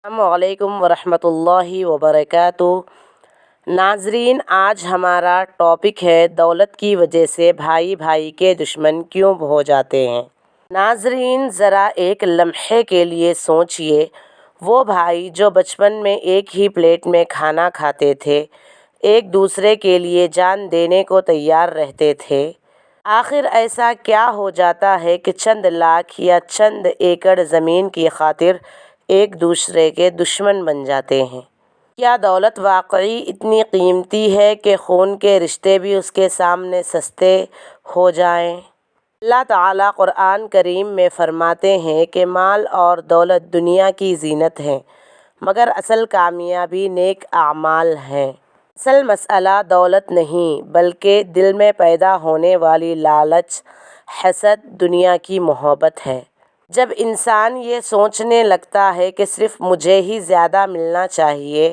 السلام علیکم ورحمۃ اللہ وبرکاتہ۔ ناظرین، آج ہمارا ٹاپک ہے دولت کی وجہ سے بھائی بھائی کے دشمن کیوں ہو جاتے ہیں۔ ناظرین، ذرا ایک لمحے کے لیے سوچئے، وہ بھائی جو بچپن میں ایک ہی پلیٹ میں کھانا کھاتے تھے، ایک دوسرے کے لیے جان دینے کو تیار رہتے تھے، آخر ایسا کیا ہو جاتا ہے کہ چند لاکھ یا چند ایکڑ زمین کی خاطر ایک دوسرے کے دشمن بن جاتے ہیں؟ کیا دولت واقعی اتنی قیمتی ہے کہ خون کے رشتے بھی اس کے سامنے سستے ہو جائیں؟ اللہ تعالیٰ قرآن کریم میں فرماتے ہیں کہ مال اور دولت دنیا کی زینت ہیں، مگر اصل کامیابی نیک اعمال ہیں۔ اصل مسئلہ دولت نہیں، بلکہ دل میں پیدا ہونے والی لالچ، حسد، دنیا کی محبت ہے۔ جب انسان یہ سوچنے لگتا ہے کہ صرف مجھے ہی زیادہ ملنا چاہیے،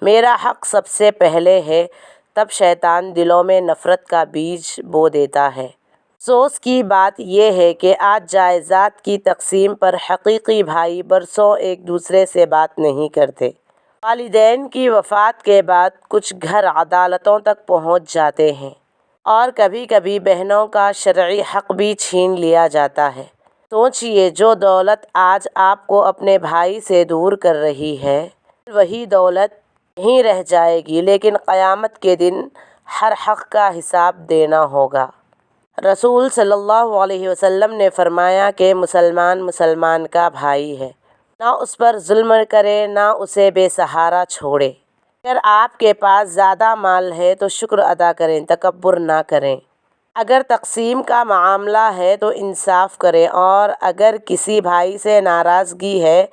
میرا حق سب سے پہلے ہے، تب شیطان دلوں میں نفرت کا بیج بو دیتا ہے۔ افسوس کی بات یہ ہے کہ آج جائیداد کی تقسیم پر حقیقی بھائی برسوں ایک دوسرے سے بات نہیں کرتے۔ والدین کی وفات کے بعد کچھ گھر عدالتوں تک پہنچ جاتے ہیں، اور کبھی کبھی بہنوں کا شرعی حق بھی چھین لیا جاتا ہے۔ سوچئے، جو دولت آج آپ کو اپنے بھائی سے دور کر رہی ہے، وہی دولت یہیں رہ جائے گی، لیکن قیامت کے دن ہر حق کا حساب دینا ہوگا۔ رسول صلی اللہ علیہ وسلم نے فرمایا کہ مسلمان کا بھائی ہے، نہ اس پر ظلم کرے، نہ اسے بے سہارا چھوڑے۔ اگر آپ کے پاس زیادہ مال ہے تو شکر ادا کریں، تکبر نہ کریں۔ اگر تقسیم کا معاملہ ہے تو انصاف کریں، اور اگر کسی بھائی سے ناراضگی ہے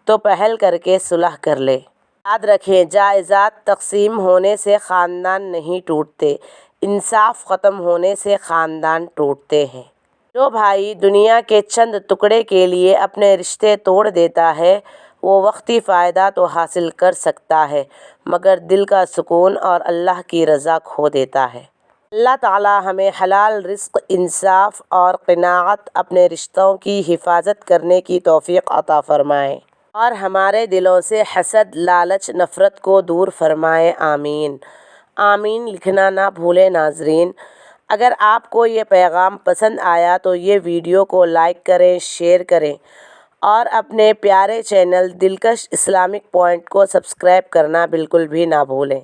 تو پہل کر کے صلح کر لیں۔ یاد رکھیں، جائیداد تقسیم ہونے سے خاندان نہیں ٹوٹتے، انصاف ختم ہونے سے خاندان ٹوٹتے ہیں۔ جو بھائی دنیا کے چند ٹکڑے کے لیے اپنے رشتے توڑ دیتا ہے، وہ وقتی فائدہ تو حاصل کر سکتا ہے، مگر دل کا سکون اور اللہ کی رضا کھو دیتا ہے۔ اللہ تعالیٰ ہمیں حلال رزق، انصاف اور قناعت، اپنے رشتوں کی حفاظت کرنے کی توفیق عطا فرمائے، اور ہمارے دلوں سے حسد، لالچ، نفرت کو دور فرمائے۔ آمین۔ آمین لکھنا نہ بھولیں۔ ناظرین، اگر آپ کو یہ پیغام پسند آیا تو یہ ویڈیو کو لائک کریں، شیئر کریں، اور اپنے پیارے چینل دلکش اسلامک پوائنٹ کو سبسکرائب کرنا بالکل بھی نہ بھولیں۔